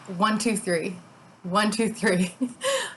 One, two, three. One, two, three.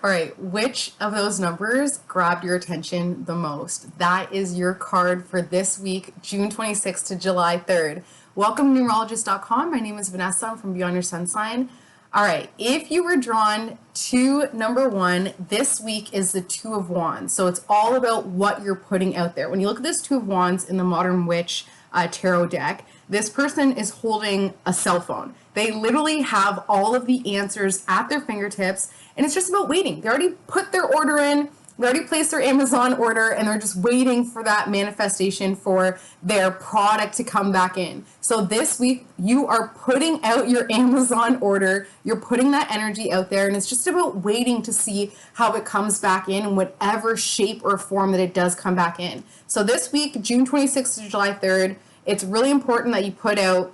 All right. Which of those numbers grabbed your attention the most? That is your card for this week, June 26th to July 3rd. Welcome to numerologist.com. My name is Vannessa. I'm from Beyond Your Sun Sign. All right. If you were drawn to number one, this week is the Two of Wands. So it's all about what you're putting out there. When you look at this Two of Wands in the Modern Witch tarot deck, this person is holding a cell phone. They literally have all of the answers at their fingertips, and it's just about waiting. They already put their order in, they already placed their Amazon order, and they're just waiting for that manifestation for their product to come back in. So this week, you are putting out your Amazon order, you're putting that energy out there, and it's just about waiting to see how it comes back in whatever shape or form that it does come back in. So this week, June 26th to July 3rd, it's really important that you put out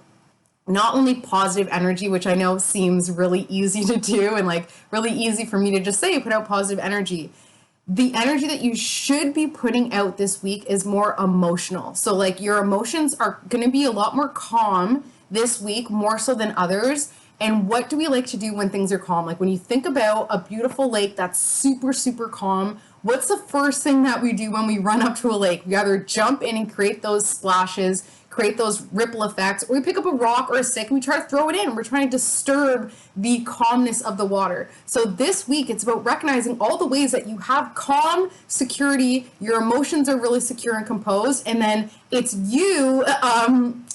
not only positive energy, which I know seems really easy to do and like really easy for me to just say, put out positive energy. The energy that you should be putting out this week is more emotional. So like your emotions are going to be a lot more calm this week, more so than others. And what do we like to do when things are calm? Like when you think about a beautiful lake that's super, super calm, what's the first thing that we do when we run up to a lake? We either jump in and create those splashes, create those ripple effects, or we pick up a rock or a stick and we try to throw it in. We're trying to disturb the calmness of the water. So this week, it's about recognizing all the ways that you have calm, security, your emotions are really secure and composed, and then it's you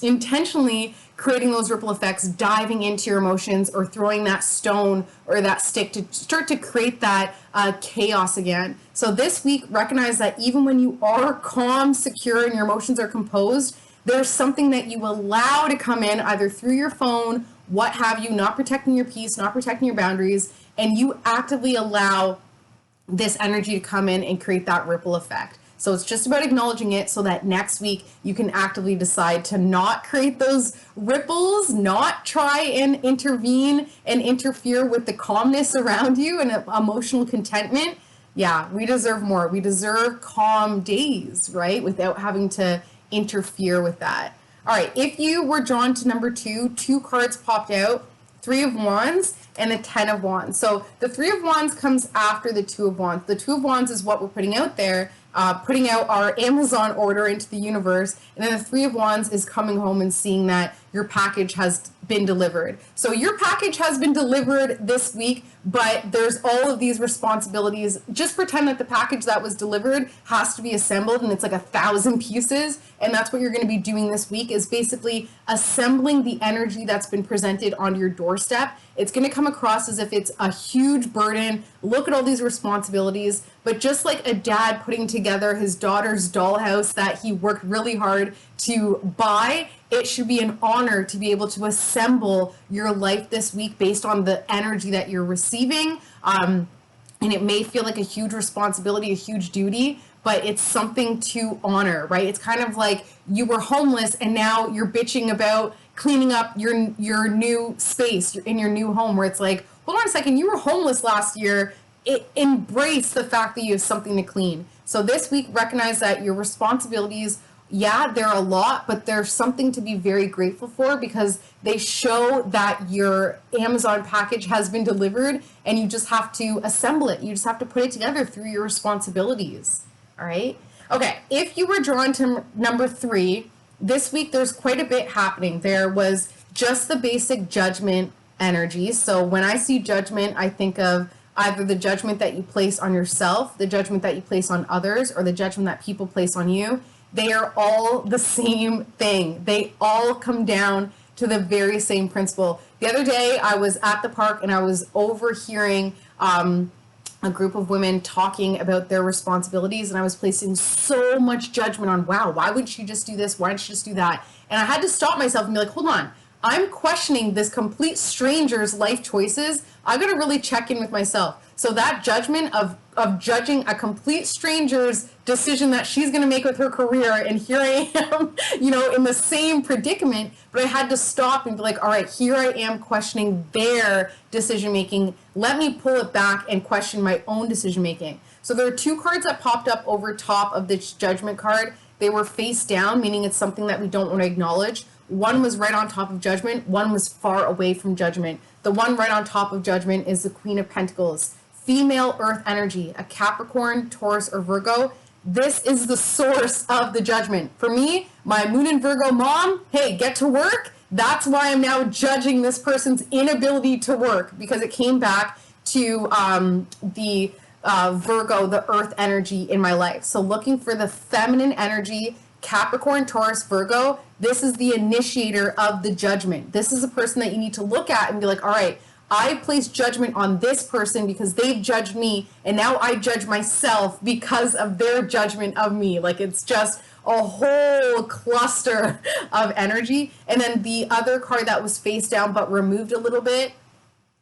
intentionally creating those ripple effects, diving into your emotions or throwing that stone or that stick to start to create that chaos again. So this week, recognize that even when you are calm, secure, and your emotions are composed, there's something that you allow to come in either through your phone, what have you, not protecting your peace, not protecting your boundaries, and you actively allow this energy to come in and create that ripple effect. So it's just about acknowledging it so that next week you can actively decide to not create those ripples, not try and intervene and interfere with the calmness around you and emotional contentment. Yeah, we deserve more. We deserve calm days, right? Without having to interfere with that. All right, if you were drawn to number two, two cards popped out, Three of Wands and the Ten of Wands. So the Three of Wands comes after the Two of Wands. The Two of Wands is what we're putting out there, putting out our Amazon order into the universe. And then the Three of Wands is coming home and seeing that your package has been delivered. So your package has been delivered this week, but there's all of these responsibilities. Just pretend that the package that was delivered has to be assembled, and it's like 1,000 pieces. And that's what you're going to be doing this week, is basically assembling the energy that's been presented onto your doorstep. It's going to come across as if it's a huge burden. Look at all these responsibilities. But just like a dad putting together his daughter's dollhouse that he worked really hard to buy, it should be an honor to be able to assemble your life this week based on the energy that you're receiving. And it may feel like a huge responsibility, a huge duty, but it's something to honor, right? It's kind of like you were homeless and now you're bitching about cleaning up your new space in your new home, where it's like, hold on a second, you were homeless last year. Embrace the fact that you have something to clean. So this week, recognize that your responsibilities, yeah, they're a lot, but there's something to be very grateful for, because they show that your Amazon package has been delivered and you just have to assemble it. You just have to put it together through your responsibilities. All right. Okay. If you were drawn to number three, this week there's quite a bit happening. There was just the basic judgment energy. So when I see judgment, I think of either the judgment that you place on yourself, the judgment that you place on others, or the judgment that people place on you. They are all the same thing. They all come down to the very same principle. The other day, I was at the park and I was overhearing a group of women talking about their responsibilities, and I was placing so much judgment on, wow, why would she just do this? Why didn't she just do that? And I had to stop myself and be like, hold on. I'm questioning this complete stranger's life choices. I got to really check in with myself. So that judgment of judging a complete stranger's decision that she's going to make with her career, and here I am, in the same predicament, but I had to stop and be like, all right, here I am questioning their decision making. Let me pull it back and question my own decision making. So there are two cards that popped up over top of this judgment card. They were face down, meaning it's something that we don't want to acknowledge. One was right on top of Judgment. One was far away from Judgment. The one right on top of Judgment is the Queen of Pentacles. Female earth energy, a Capricorn, Taurus, or Virgo. This is the source of the judgment. For me, my Moon in Virgo mom, hey, get to work. That's why I'm now judging this person's inability to work, because it came back to the Virgo, the earth energy in my life. So looking for the feminine energy, Capricorn, Taurus, Virgo, this is the initiator of the judgment. This is a person that you need to look at and be like, all right, I place judgment on this person because they've judged me, and now I judge myself because of their judgment of me. Like, it's just a whole cluster of energy. And then the other card that was face down but removed a little bit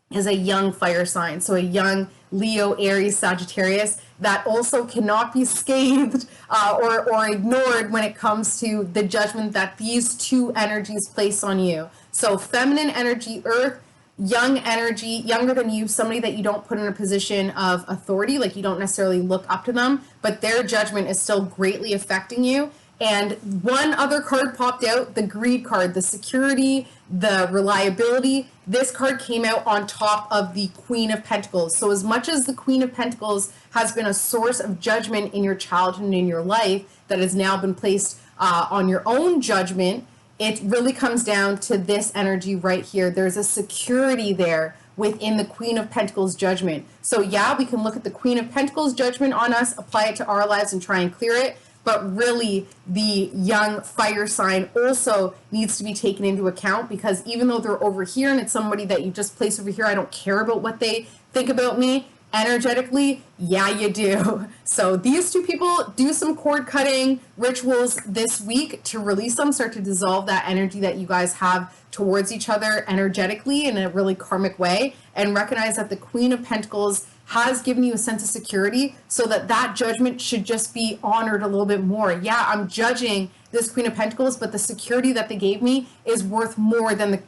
is a young fire sign. So a young Leo, Aries, Sagittarius that also cannot be scathed or ignored when it comes to the judgment that these two energies place on you. So feminine energy, earth, young energy, younger than you, somebody that you don't put in a position of authority, like you don't necessarily look up to them, but their judgment is still greatly affecting you. And one other card popped out, the greed card, the security, the reliability. This card came out on top of the Queen of Pentacles. So as much as the Queen of Pentacles has been a source of judgment in your childhood and in your life that has now been placed on your own judgment, it really comes down to this energy right here. There's a security there within the Queen of Pentacles judgment. So yeah, we can look at the Queen of Pentacles judgment on us, apply it to our lives and try and clear it. But really, the young fire sign also needs to be taken into account, because even though they're over here and it's somebody that you just place over here, I don't care about what they think about me. Energetically, yeah, you do. So these two people, do some cord cutting rituals this week to release them, start to dissolve that energy that you guys have towards each other energetically in a really karmic way, and recognize that the Queen of Pentacles has given you a sense of security, so that that judgment should just be honored a little bit more. Yeah, I'm judging this Queen of Pentacles, but the security that they gave me is worth more than the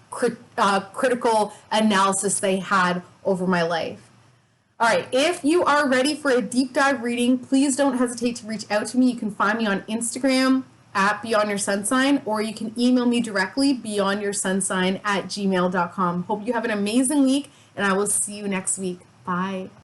critical analysis they had over my life. All right, if you are ready for a deep dive reading, please don't hesitate to reach out to me. You can find me on Instagram at Beyond Your Sun Sign, or you can email me directly, beyondyoursunsign@gmail.com. Hope you have an amazing week, and I will see you next week. Bye.